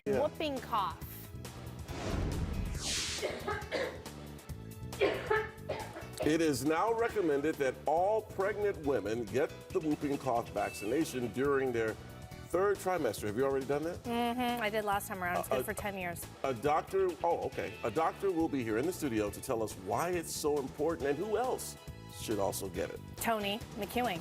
Yeah. Whooping cough. It is now recommended that all pregnant women get the whooping cough vaccination during their third trimester. Have you already done that? Mm-hmm. I did last time around. It's good for 10 years. A doctor will be here in the studio to tell us why it's so important and who else should also get it. Tony McEwing.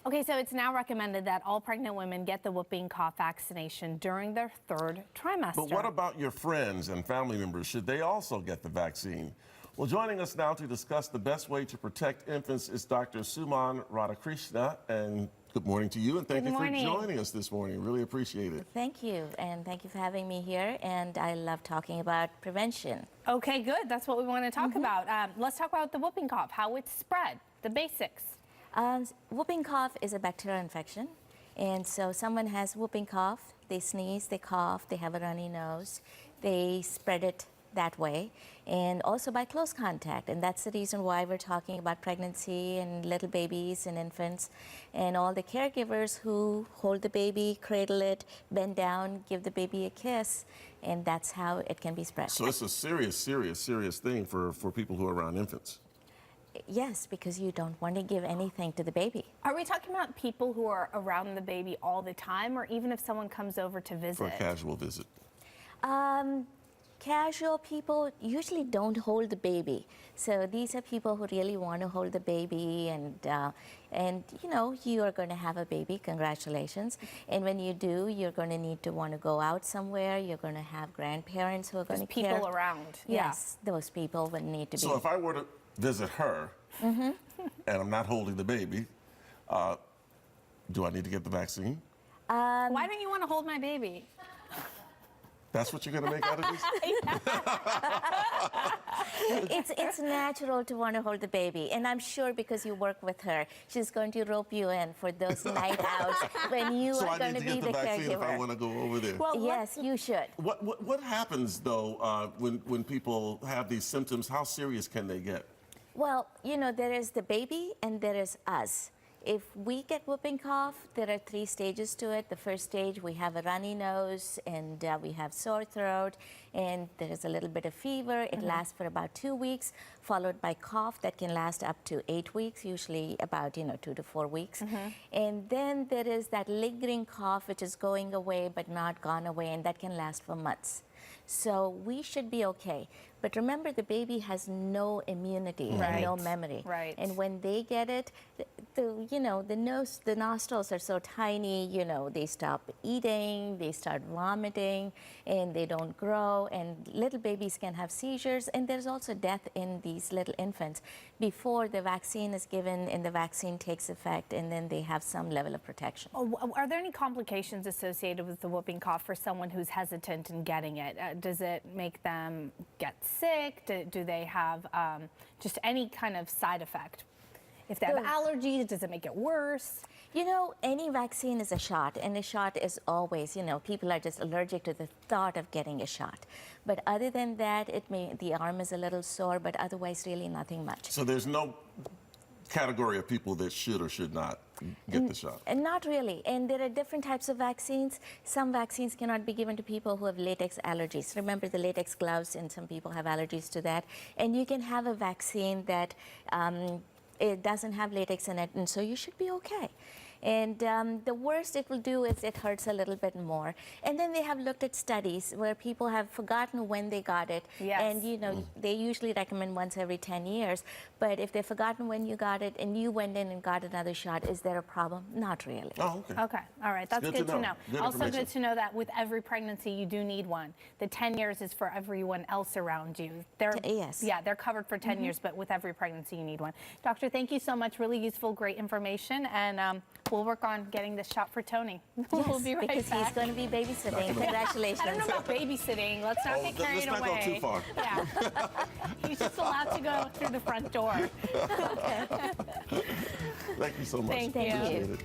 Okay, so it's now recommended that all pregnant women get the whooping cough vaccination during their third trimester. But what about your friends and family members? Should they also get the vaccine? Well, joining us now to discuss the best way to protect infants is Dr. Suman Radhakrishna. And good morning to you, and thank you for joining us this morning. Really appreciate it. Thank you, and thank you for having me here. And I love talking about prevention. Okay, good. That's what we want to talk about. Let's talk about the whooping cough, how it's spread, the basics. Whooping cough is a bacterial infection. And so someone has whooping cough, they sneeze, they cough, they have a runny nose, they spread it that way, and also by close contact. And that's the reason why we're talking about pregnancy and little babies and infants, and all the caregivers who hold the baby, cradle it, bend down, give the baby a kiss, and that's how it can be spread. So it's a serious thing for people who are around infants. Yes, because you don't want to give anything to the baby. Are we talking about people who are around the baby all the time, or even if someone comes over to visit? For a casual visit. Casual people usually don't hold the baby. So these are people who really want to hold the baby, and you know, you are going to have a baby, congratulations. And when you do, you're going to need to want to go out somewhere. You're going to have grandparents who are going to care. People around. Yes, those people would need to be. So if I were to visit her, and I'm not holding the baby, do I need to get the vaccine? Why don't you want to hold my baby? That's what you're going to make out of this? It's natural to want to hold the baby, and I'm sure because you work with her, she's going to rope you in for those night outs when you are going to be the caregiver. So I need to get the vaccine if I want to go over there. Well, yes, you should. What happens though when people have these symptoms? How serious can they get? Well, you know, there is the baby and there is us. If we get whooping cough, there are 3 stages to it. The first stage, we have a runny nose, and we have sore throat, and there is a little bit of fever. It lasts for about 2 weeks, followed by cough that can last up to 8 weeks, usually about 2 to 4 weeks. And then there is that lingering cough, which is going away but not gone away, and that can last for months. So we should be okay. But remember, the baby has no immunity and no memory. Right. And when they get it, the nostrils are so tiny, they stop eating, they start vomiting, and they don't grow. And little babies can have seizures. And there's also death in these little infants before the vaccine is given and the vaccine takes effect, and then they have some level of protection. Oh, are there any complications associated with the whooping cough for someone who's hesitant in getting it? Does it make them get sick? Do they have just any kind of side effect? If they have allergies, does it make it worse? You know, any vaccine is a shot, and a shot is always, people are just allergic to the thought of getting a shot. But other than that, the arm is a little sore, but otherwise really nothing much. So there's no category of people that should or should not get the shot? And not really. And there are different types of vaccines. Some vaccines cannot be given to people who have latex allergies. Remember the latex gloves, and some people have allergies to that. And you can have a vaccine that it doesn't have latex in it, and so you should be okay. And the worst it will do is it hurts a little bit more. And then they have looked at studies where people have forgotten when they got it. Yes. And they usually recommend once every 10 years. But if they've forgotten when you got it and you went in and got another shot, is there a problem? Not really. Oh, okay. Okay, all right, that's good to know. Good also good to know that with every pregnancy you do need one. The 10 years is for everyone else around you. Yes. Yeah, they're covered for 10 years, but with every pregnancy you need one. Doctor, thank you so much. Really useful, great information. And we'll work on getting this shot for Tony. Yes, we'll be right because back. he's going to be babysitting. Congratulations. I don't know about babysitting. Let's not get carried away. Let's not go too far. Yeah. He's just allowed to go through the front door. Thank you so much. Thank you. Appreciate it.